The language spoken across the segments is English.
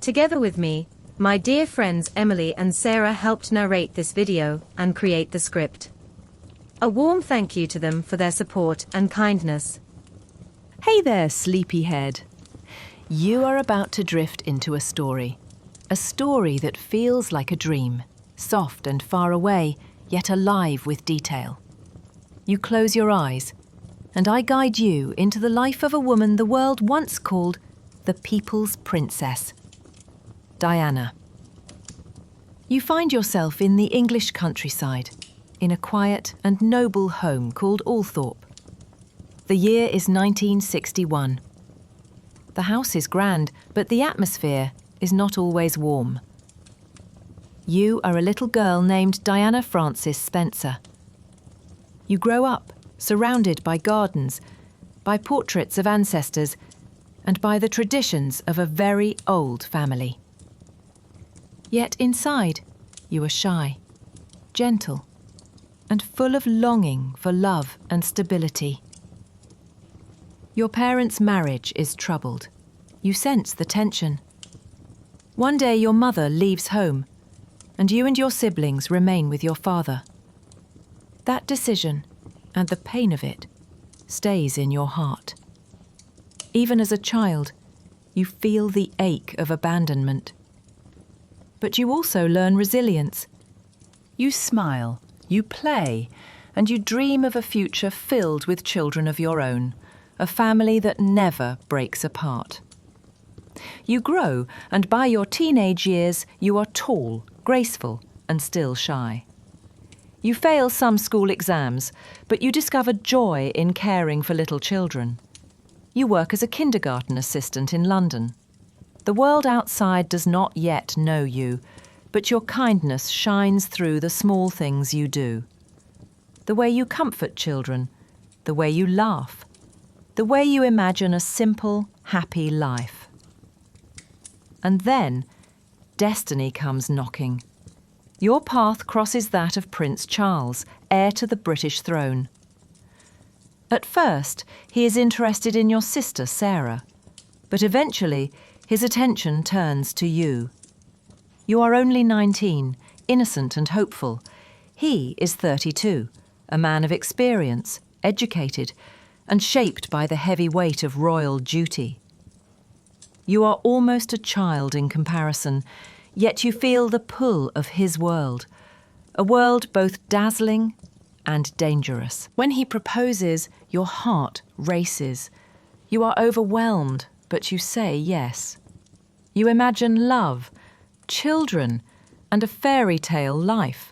Together with me, my dear friends Emily and Sarah helped narrate this video and create the script. A warm thank you to them for their support and kindness. Hey there, sleepyhead. You are about to drift into a story that feels like a dream, soft and far away, yet alive with detail. You close your eyes, and I guide you into the life of a woman the world once called the People's Princess, Diana. You find yourself in the English countryside, in a quiet and noble home called Althorpe. The year is 1961. The house is grand, but the atmosphere is not always warm. You are a little girl named Diana Frances Spencer. You grow up surrounded by gardens, by portraits of ancestors, and by the traditions of a very old family. Yet inside, you are shy, gentle, and full of longing for love and stability. Your parents' marriage is troubled. You sense the tension. One day your mother leaves home, and you and your siblings remain with your father. That decision, and the pain of it, stays in your heart. Even as a child, you feel the ache of abandonment. But you also learn resilience. You smile, you play, and you dream of a future filled with children of your own, a family that never breaks apart. You grow, and by your teenage years, you are tall, graceful, and still shy. You fail some school exams, but you discover joy in caring for little children. You work as a kindergarten assistant in London. The world outside does not yet know you, but your kindness shines through the small things you do. The way you comfort children, the way you laugh, the way you imagine a simple, happy life. And then, destiny comes knocking. Your path crosses that of Prince Charles, heir to the British throne. At first, he is interested in your sister, Sarah, but eventually, his attention turns to you. You are only 19, innocent and hopeful. He is 32, a man of experience, educated, and shaped by the heavy weight of royal duty. You are almost a child in comparison, yet you feel the pull of his world, a world both dazzling and dangerous. When he proposes, your heart races. You are overwhelmed, but you say yes. You imagine love, children, and a fairy tale life.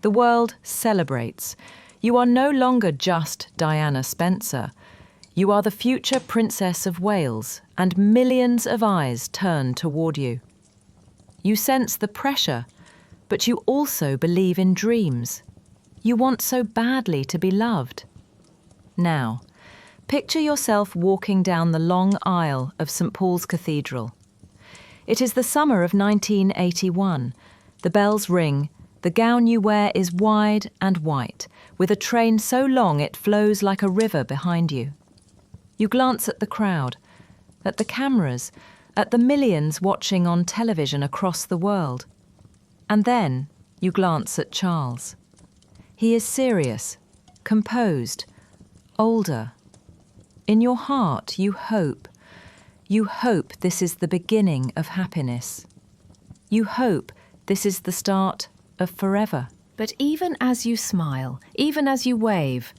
The world celebrates. You are no longer just Diana Spencer. You are the future Princess of Wales, and millions of eyes turn toward you. You sense the pressure, but you also believe in dreams. You want so badly to be loved. Now, picture yourself walking down the long aisle of St. Paul's Cathedral. It is the summer of 1981. The bells ring. The gown you wear is wide and white, with a train so long it flows like a river behind you. You glance at the crowd, at the cameras, at the millions watching on television across the world. And then you glance at Charles. He is serious, composed, older. In your heart, you hope. You hope this is the beginning of happiness. You hope this is the start of forever. But even as you smile, even as you wave,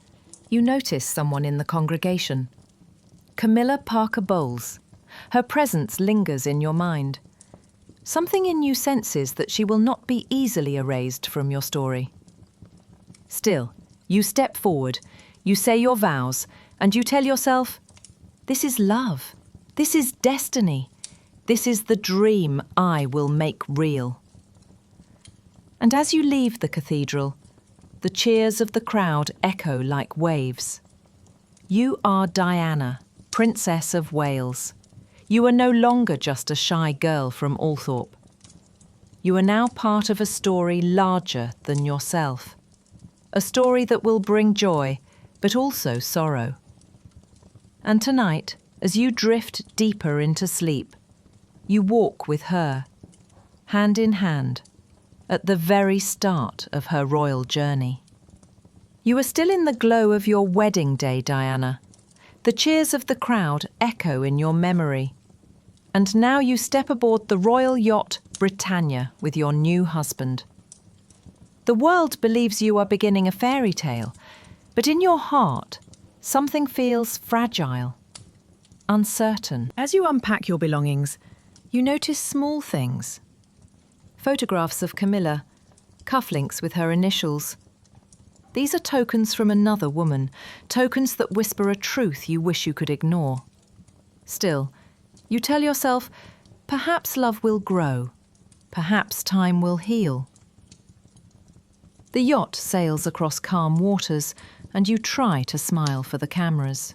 you notice someone in the congregation. Camilla Parker Bowles. Her presence lingers in your mind. Something in you senses that she will not be easily erased from your story. Still, you step forward, you say your vows, and you tell yourself, this is love, this is destiny, this is the dream I will make real. And as you leave the cathedral, the cheers of the crowd echo like waves. You are Diana, Princess of Wales. You are no longer just a shy girl from Althorpe. You are now part of a story larger than yourself. A story that will bring joy, but also sorrow. And tonight, as you drift deeper into sleep, You walk with her, hand in hand, at the very start of her royal journey. You are still in the glow of your wedding day, Diana. The cheers of the crowd echo in your memory. And now you step aboard the royal yacht Britannia with your new husband. The world believes you are beginning a fairy tale, but in your heart, something feels fragile, uncertain. As you unpack your belongings, you notice small things. Photographs of Camilla, cufflinks with her initials. These are tokens from another woman, tokens that whisper a truth you wish you could ignore. Still, you tell yourself, perhaps love will grow, perhaps time will heal. The yacht sails across calm waters, and you try to smile for the cameras.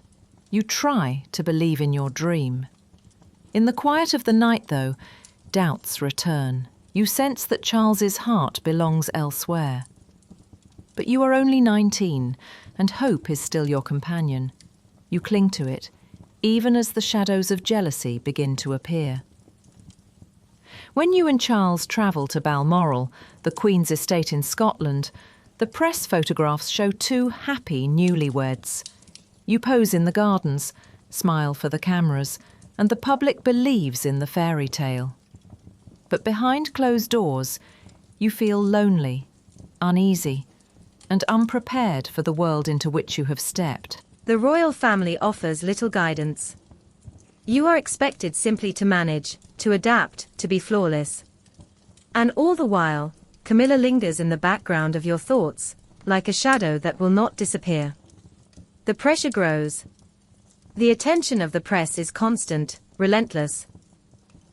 You try to believe in your dream. In the quiet of the night, though, doubts return. You sense that Charles's heart belongs elsewhere. But you are only 19, and hope is still your companion. You cling to it, even as the shadows of jealousy begin to appear. When you and Charles travel to Balmoral, the Queen's estate in Scotland, the press photographs show two happy newlyweds. You pose in the gardens, smile for the cameras, and the public believes in the fairy tale. But behind closed doors, you feel lonely, uneasy, and unprepared for the world into which you have stepped. The royal family offers little guidance. You are expected simply to manage, to adapt, to be flawless. And all the while, Camilla lingers in the background of your thoughts, like a shadow that will not disappear. The pressure grows. The attention of the press is constant, relentless.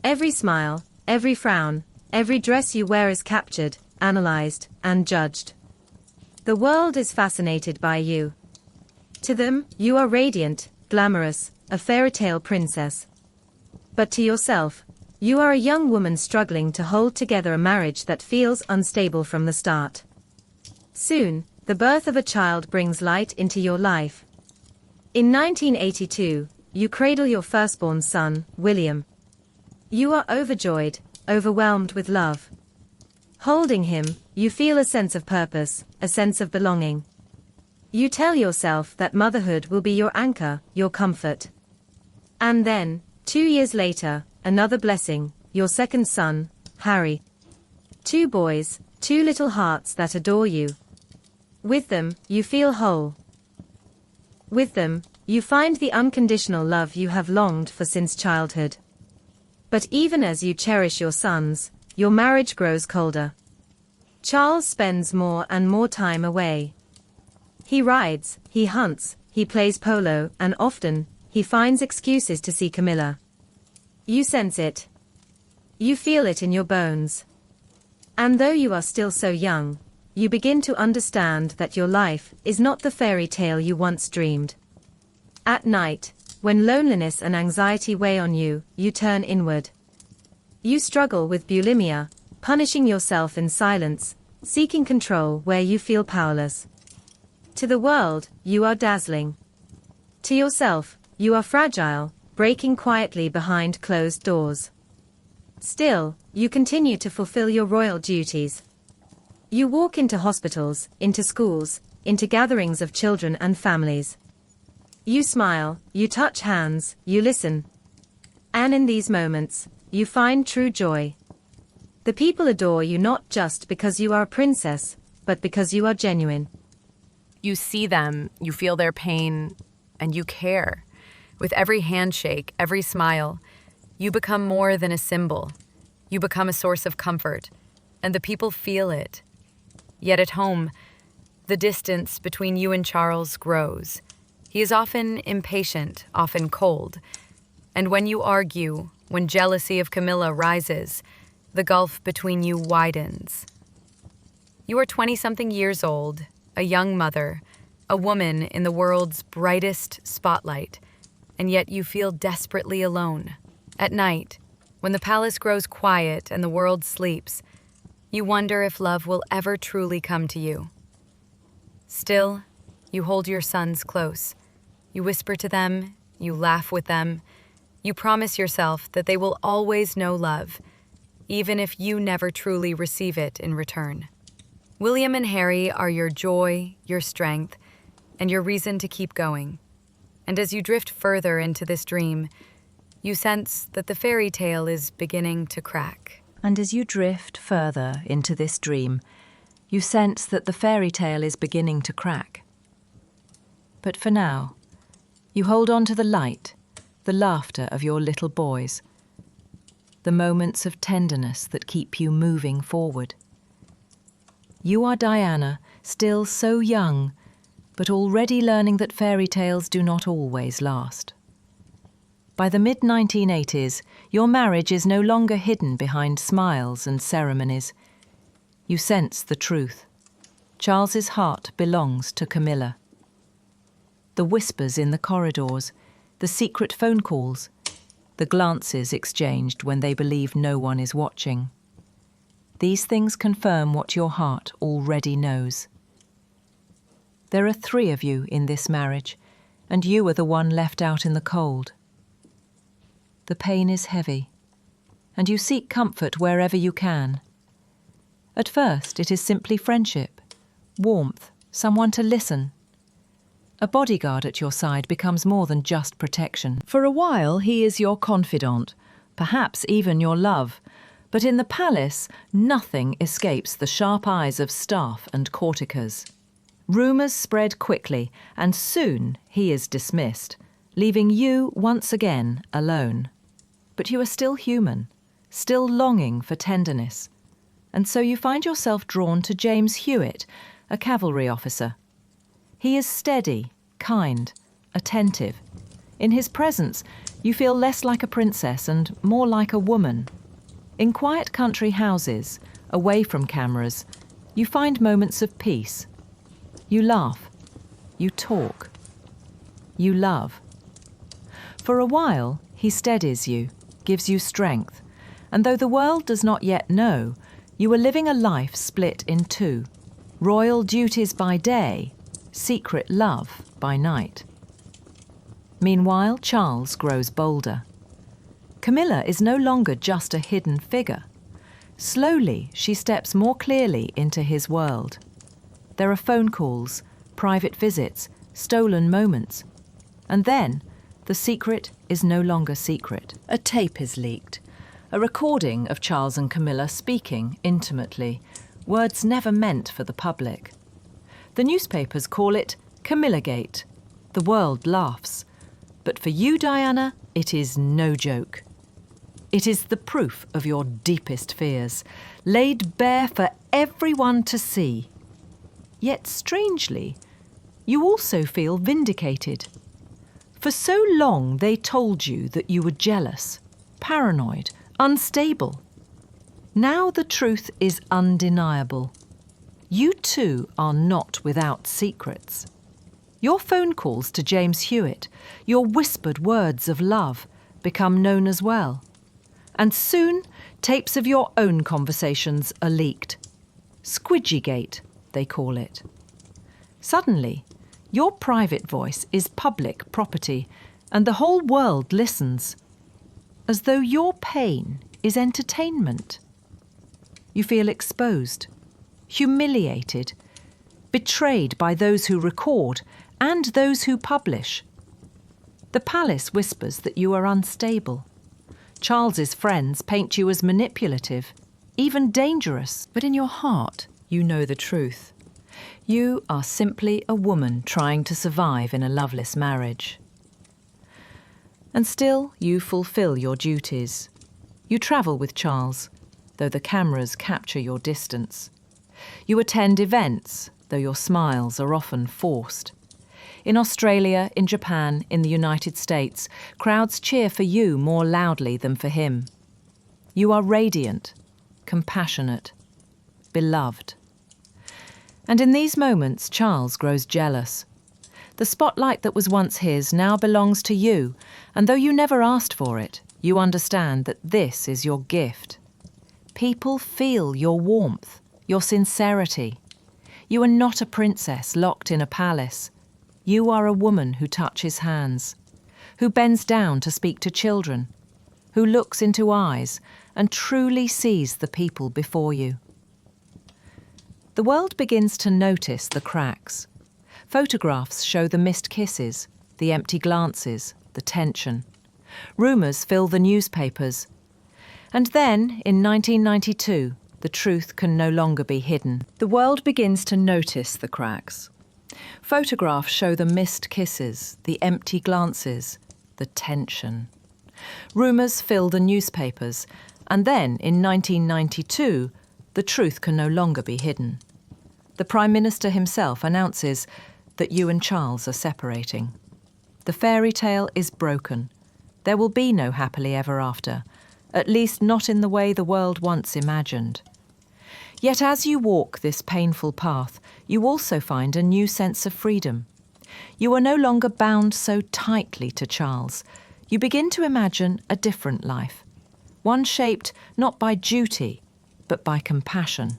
Every smile, every frown, every dress you wear is captured, analyzed, and judged. The world is fascinated by you. To them, you are radiant, glamorous, a fairy tale princess. But to yourself, you are a young woman struggling to hold together a marriage that feels unstable from the start. Soon, the birth of a child brings light into your life. In 1982, you cradle your firstborn son, William. You are overjoyed, overwhelmed with love. Holding him, you feel a sense of purpose, a sense of belonging. You tell yourself that motherhood will be your anchor, your comfort. And then, 2 years later, another blessing, your second son, Harry. 2 boys, 2 little hearts that adore you. With them, you feel whole. With them, you find the unconditional love you have longed for since childhood. But even as you cherish your sons, your marriage grows colder. Charles spends more and more time away. He rides, he hunts, he plays polo, and often, he finds excuses to see Camilla. You sense it. You feel it in your bones. And though you are still so young, you begin to understand that your life is not the fairy tale you once dreamed. At night, when loneliness and anxiety weigh on you, you turn inward. You struggle with bulimia, punishing yourself in silence, seeking control where you feel powerless. To the world, you are dazzling. To yourself, you are fragile, breaking quietly behind closed doors. Still, you continue to fulfill your royal duties. You walk into hospitals, into schools, into gatherings of children and families. You smile, you touch hands, you listen. And in these moments, you find true joy. The people adore you not just because you are a princess, but because you are genuine. You see them, you feel their pain, and you care. With every handshake, every smile, you become more than a symbol. You become a source of comfort, and the people feel it. Yet at home, the distance between you and Charles grows. He is often impatient, often cold. And when you argue, when jealousy of Camilla rises, the gulf between you widens. You are 20-something years old, a young mother, a woman in the world's brightest spotlight, and yet you feel desperately alone. At night, when the palace grows quiet and the world sleeps, you wonder if love will ever truly come to you. Still, you hold your sons close. You whisper to them, you laugh with them, You promise yourself that they will always know love, even if you never truly receive it in return. William and Harry are your joy, your strength, and your reason to keep going. And as you drift further into this dream, you sense that the fairy tale is beginning to crack. And as you drift further into this dream, you sense that the fairy tale is beginning to crack. But for now, you hold on to the light, the laughter of your little boys, the moments of tenderness that keep you moving forward. You are Diana, still so young, but already learning that fairy tales do not always last. By the mid-1980s, your marriage is no longer hidden behind smiles and ceremonies. You sense the truth. Charles's heart belongs to Camilla. The whispers in the corridors, the secret phone calls, the glances exchanged when they believe no one is watching. These things confirm what your heart already knows. There are 3 of you in this marriage, and you are the one left out in the cold. The pain is heavy, and you seek comfort wherever you can. At first, it is simply friendship, warmth, someone to listen. A bodyguard at your side becomes more than just protection. For a while, he is your confidant, perhaps even your love. But in the palace, nothing escapes the sharp eyes of staff and courtiers. Rumours spread quickly, and soon he is dismissed, leaving you once again alone. But you are still human, still longing for tenderness. And so you find yourself drawn to James Hewitt, a cavalry officer. He is steady, kind, attentive. In his presence, you feel less like a princess and more like a woman. In quiet country houses, away from cameras, you find moments of peace. You laugh, you talk, you love. For a while, he steadies you, gives you strength, and though the world does not yet know, you are living a life split in 2. Royal duties by day, secret love by night. Meanwhile, Charles grows bolder. Camilla is no longer just a hidden figure. Slowly, she steps more clearly into his world. There are phone calls, private visits, stolen moments. And then, the secret is no longer secret. A tape is leaked. A recording of Charles and Camilla speaking intimately, words never meant for the public. The newspapers call it Camillagate. The world laughs. But for you, Diana, it is no joke. It is the proof of your deepest fears, laid bare for everyone to see. Yet strangely, you also feel vindicated. For so long they told you that you were jealous, paranoid, unstable. Now the truth is undeniable. You too are not without secrets. Your phone calls to James Hewitt, your whispered words of love, become known as well. And soon, tapes of your own conversations are leaked. Squidgygate, they call it. Suddenly, your private voice is public property, and the whole world listens, as though your pain is entertainment. You feel exposed, humiliated, betrayed by those who record and those who publish. The palace whispers that you are unstable. Charles's friends paint you as manipulative, even dangerous, but in your heart you know the truth. You are simply a woman trying to survive in a loveless marriage. And still you fulfill your duties. You travel with Charles, though the cameras capture your distance. You attend events, though your smiles are often forced. In Australia, in Japan, in the United States, crowds cheer for you more loudly than for him. You are radiant, compassionate, beloved. And in these moments, Charles grows jealous. The spotlight that was once his now belongs to you, and though you never asked for it, you understand that this is your gift. People feel your warmth, your sincerity. You are not a princess locked in a palace. You are a woman who touches hands, who bends down to speak to children, who looks into eyes and truly sees the people before you. The world begins to notice the cracks. Photographs show the missed kisses, the empty glances, the tension. Rumours fill the newspapers. And then, in 1992, the truth can no longer be hidden. The world begins to notice the cracks. Photographs show the missed kisses, the empty glances, the tension. Rumours fill the newspapers, and then, in 1992, the truth can no longer be hidden. The Prime Minister himself announces that you and Charles are separating. The fairy tale is broken. There will be no happily ever after, at least not in the way the world once imagined. Yet as you walk this painful path, you also find a new sense of freedom. You are no longer bound so tightly to Charles. You begin to imagine a different life, one shaped not by duty, but by compassion.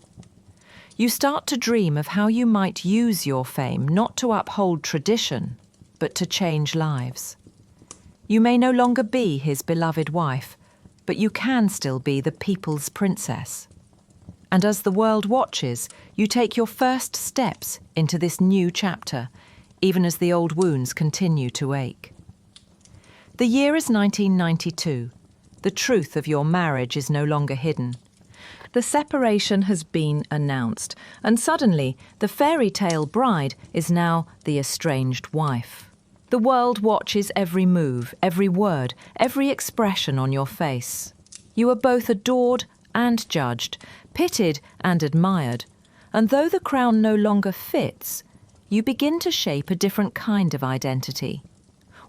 You start to dream of how you might use your fame not to uphold tradition, but to change lives. You may no longer be his beloved wife, but you can still be the people's princess. And as the world watches, you take your first steps into this new chapter, even as the old wounds continue to ache. The year is 1992. The truth of your marriage is no longer hidden. The separation has been announced, and suddenly the fairy tale bride is now the estranged wife. The world watches every move, every word, every expression on your face. You are both adored and judged, pitied and admired, and though the crown no longer fits, you begin to shape a different kind of identity,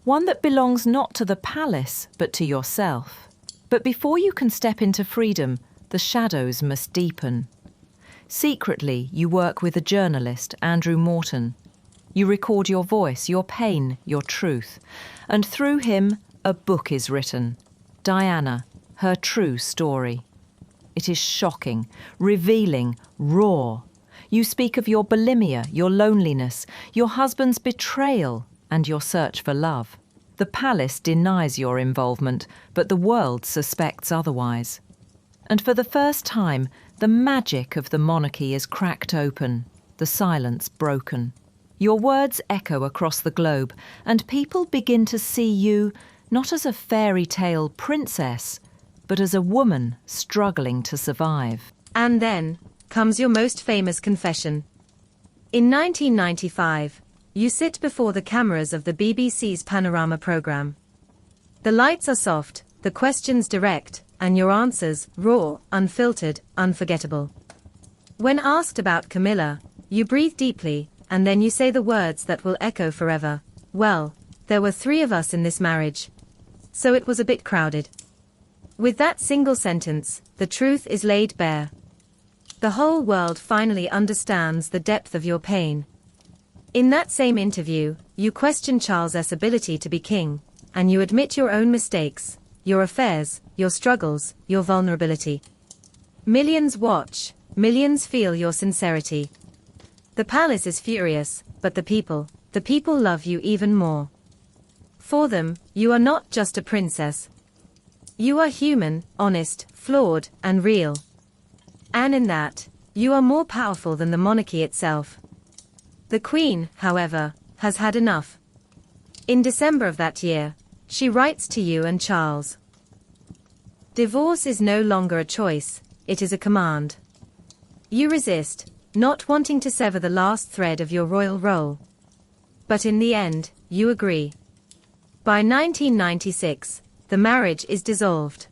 one that belongs not to the palace but to yourself. But before you can step into freedom, the shadows must deepen. Secretly, you work with a journalist, Andrew Morton. You record your voice, your pain, your truth, and through him, a book is written, Diana, her true story. It is shocking, revealing, raw. You speak of your bulimia, your loneliness, your husband's betrayal, and your search for love. The palace denies your involvement, but the world suspects otherwise. And for the first time, the magic of the monarchy is cracked open, the silence broken. Your words echo across the globe, and people begin to see you not as a fairy tale princess, but as a woman struggling to survive. And then comes your most famous confession. In 1995, you sit before the cameras of the BBC's Panorama programme. The lights are soft, the questions direct, and your answers raw, unfiltered, unforgettable. When asked about Camilla, you breathe deeply, and then you say the words that will echo forever. Well, there were 3 of us in this marriage, so it was a bit crowded. With that single sentence, the truth is laid bare. The whole world finally understands the depth of your pain. In that same interview, you question Charles's ability to be king, and you admit your own mistakes, your affairs, your struggles, your vulnerability. Millions watch, millions feel your sincerity. The palace is furious, but the people love you even more. For them, you are not just a princess. You are human, honest, flawed, and real. And in that, you are more powerful than the monarchy itself. The Queen, however, has had enough. In December of that year, she writes to you and Charles. Divorce is no longer a choice, it is a command. You resist, not wanting to sever the last thread of your royal role. But in the end, you agree. By 1996, the marriage is dissolved.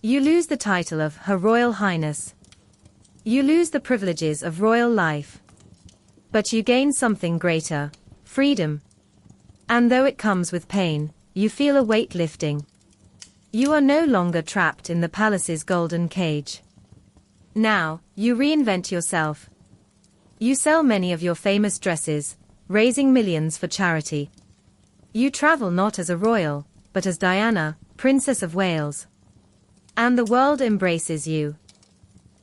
You lose the title of Her Royal Highness. You lose the privileges of royal life. But you gain something greater, freedom. And though it comes with pain, you feel a weight lifting. You are no longer trapped in the palace's golden cage. Now, you reinvent yourself. You sell many of your famous dresses, raising millions for charity. You travel not as a royal, but as Diana, Princess of Wales. And the world embraces you.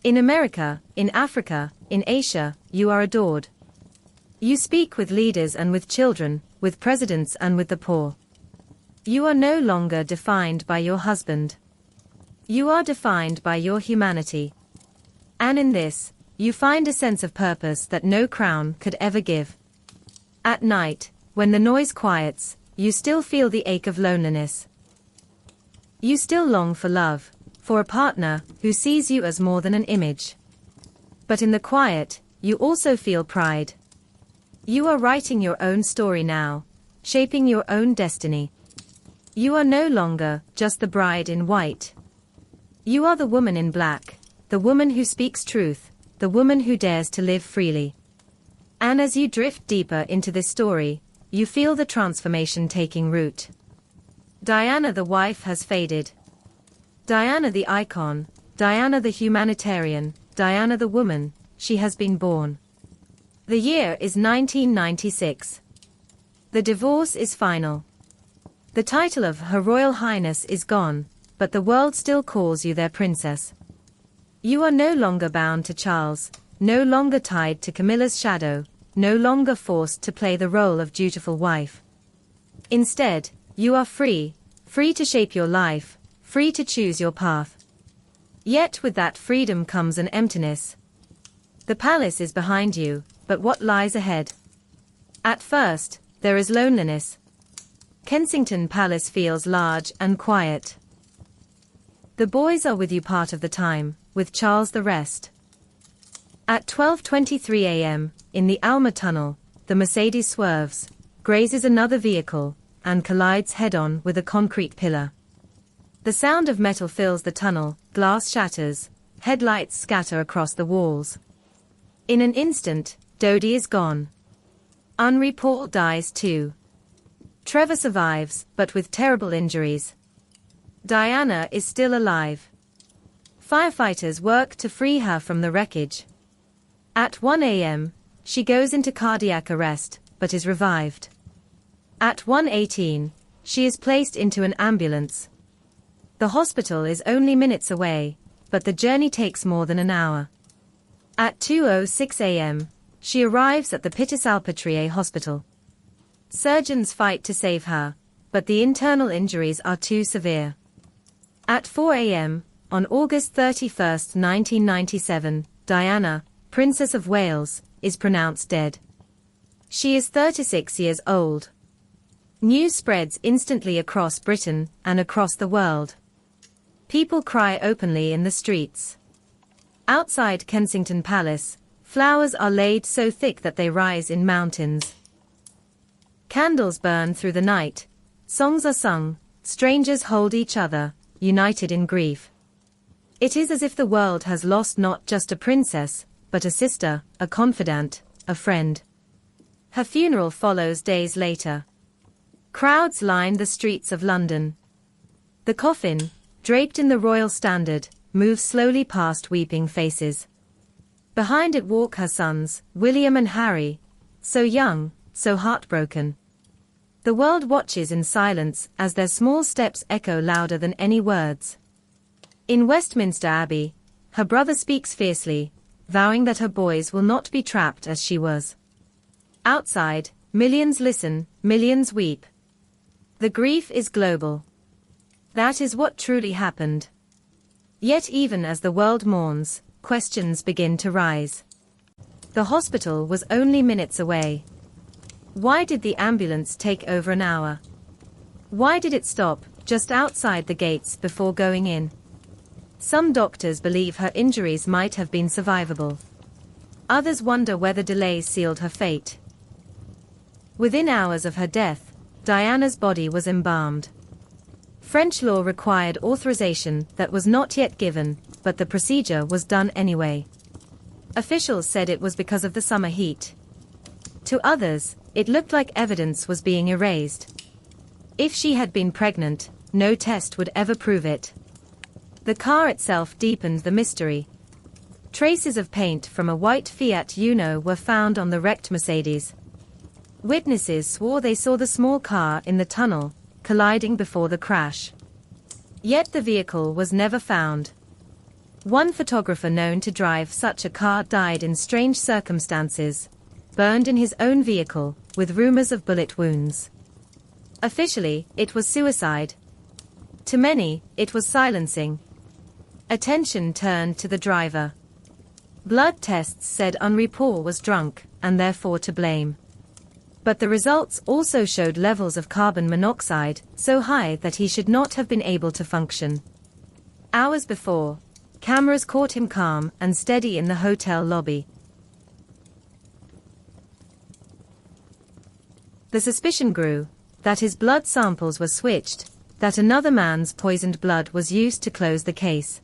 In America, in Africa, in Asia, you are adored. You speak with leaders and with children, with presidents and with the poor. You are no longer defined by your husband. You are defined by your humanity. And in this, you find a sense of purpose that no crown could ever give. At night, when the noise quiets, you still feel the ache of loneliness. You still long for love, for a partner who sees you as more than an image. But in the quiet, you also feel pride. You are writing your own story now, shaping your own destiny. You are no longer just the bride in white. You are the woman in black, the woman who speaks truth, the woman who dares to live freely. And as you drift deeper into this story, you feel the transformation taking root. Diana the wife has faded. Diana the icon, Diana the humanitarian, Diana the woman, she has been born. The year is 1996. The divorce is final. The title of Her Royal Highness is gone, but the world still calls you their princess. You are no longer bound to Charles, no longer tied to Camilla's shadow, no longer forced to play the role of dutiful wife. Instead, you are free, free to shape your life, free to choose your path. Yet with that freedom comes an emptiness. The palace is behind you, but what lies ahead? At first, there is loneliness. Kensington Palace feels large and quiet. The boys are with you part of the time, with Charles the rest. At 12:23 a.m., in the Alma Tunnel, the Mercedes swerves, grazes another vehicle, and collides head-on with a concrete pillar. The sound of metal fills the tunnel, glass shatters, headlights scatter across the walls. In an instant, Dodie is gone. Henri Paul dies too. Trevor survives, but with terrible injuries. Diana is still alive. Firefighters work to free her from the wreckage. At 1 a.m., she goes into cardiac arrest, but is revived. At 1:18, she is placed into an ambulance. The hospital is only minutes away, but the journey takes more than an hour. At 2:06 a.m., she arrives at the Petit-Salpêtrière hospital. Surgeons fight to save her, but the internal injuries are too severe. At 4 a.m., on August 31, 1997, Diana, Princess of Wales, is pronounced dead. She is 36 years old. News spreads instantly across Britain and across the world. People cry openly in the streets. Outside Kensington Palace, flowers are laid so thick that they rise in mountains. Candles burn through the night, songs are sung, strangers hold each other, united in grief. It is as if the world has lost not just a princess, but a sister, a confidant, a friend. Her funeral follows days later. Crowds line the streets of London. The coffin, draped in the royal standard, moves slowly past weeping faces. Behind it walk her sons, William and Harry, so young, so heartbroken. The world watches in silence as their small steps echo louder than any words. In Westminster Abbey, her brother speaks fiercely, vowing that her boys will not be trapped as she was. Outside, millions listen, millions weep. The grief is global. That is what truly happened. Yet even as the world mourns, questions begin to rise. The hospital was only minutes away. Why did the ambulance take over an hour? Why did it stop just outside the gates before going in? Some doctors believe her injuries might have been survivable. Others wonder whether delays sealed her fate. Within hours of her death, Diana's body was embalmed. French law required authorization that was not yet given, but the procedure was done anyway. Officials said it was because of the summer heat. To others, it looked like evidence was being erased. If she had been pregnant, no test would ever prove it. The car itself deepened the mystery. Traces of paint from a white Fiat Uno were found on the wrecked Mercedes. Witnesses swore they saw the small car in the tunnel, colliding before the crash. Yet the vehicle was never found. One photographer known to drive such a car died in strange circumstances, burned in his own vehicle, with rumors of bullet wounds. Officially, it was suicide. To many, it was silencing. Attention turned to the driver. Blood tests said Henri Paul was drunk, and therefore to blame. But the results also showed levels of carbon monoxide so high that he should not have been able to function. Hours before, cameras caught him calm and steady in the hotel lobby. The suspicion grew that his blood samples were switched, that another man's poisoned blood was used to close the case.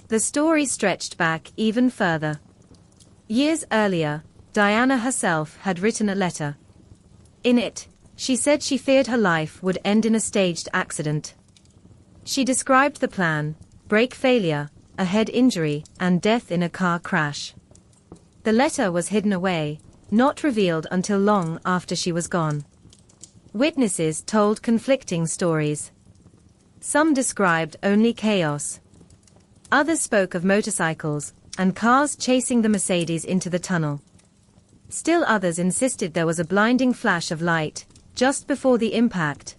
The story stretched back even further. Years earlier, Diana herself had written a letter. In it, she said she feared her life would end in a staged accident. She described the plan: brake failure, a head injury, and death in a car crash. The letter was hidden away, not revealed until long after she was gone. Witnesses told conflicting stories. Some described only chaos. Others spoke of motorcycles and cars chasing the Mercedes into the tunnel. Still others insisted there was a blinding flash of light just before the impact,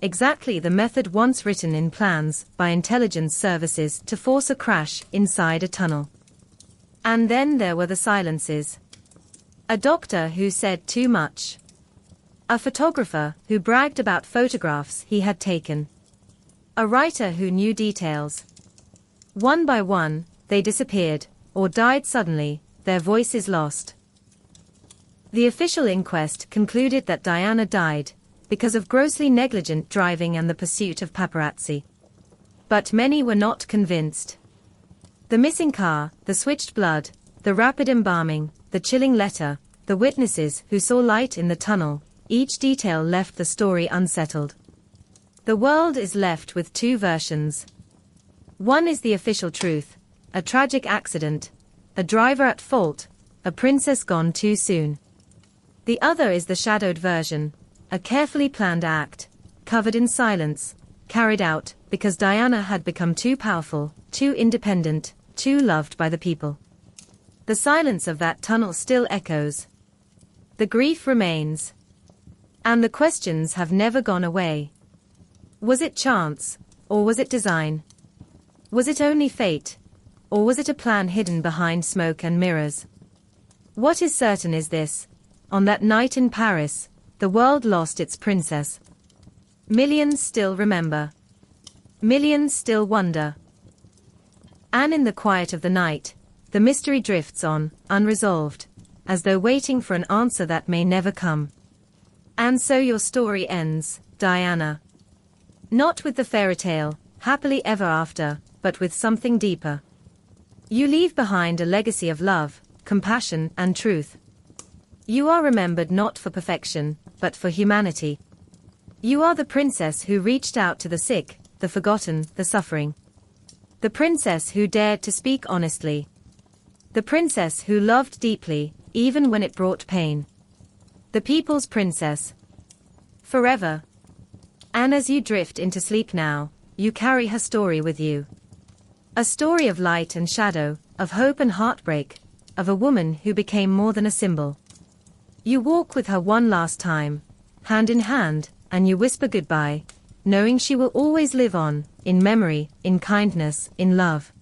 exactly the method once written in plans by intelligence services to force a crash inside a tunnel. And then there were the silences. A doctor who said too much. A photographer who bragged about photographs he had taken. A writer who knew details. One by one, they disappeared, or died suddenly, their voices lost. The official inquest concluded that Diana died because of grossly negligent driving and the pursuit of paparazzi. But many were not convinced. The missing car, the switched blood, the rapid embalming, the chilling letter, the witnesses who saw light in the tunnel, each detail left the story unsettled. The world is left with two versions. One is the official truth: a tragic accident, a driver at fault, a princess gone too soon. The other is the shadowed version: a carefully planned act, covered in silence, carried out because Diana had become too powerful, too independent, too loved by the people. The silence of that tunnel still echoes. The grief remains. And the questions have never gone away. Was it chance, or was it design? Was it only fate, or was it a plan hidden behind smoke and mirrors? What is certain is this: on that night in Paris, the world lost its princess. Millions still remember. Millions still wonder. And in the quiet of the night, the mystery drifts on, unresolved, as though waiting for an answer that may never come. And so your story ends, Diana. Not with the fairy tale, happily ever after, but with something deeper. You leave behind a legacy of love, compassion, and truth. You are remembered not for perfection, but for humanity. You are the princess who reached out to the sick, the forgotten, the suffering. The princess who dared to speak honestly. The princess who loved deeply, even when it brought pain. The people's princess. Forever. And as you drift into sleep now, you carry her story with you. A story of light and shadow, of hope and heartbreak, of a woman who became more than a symbol. You walk with her one last time, hand in hand, and you whisper goodbye, knowing she will always live on, in memory, in kindness, in love.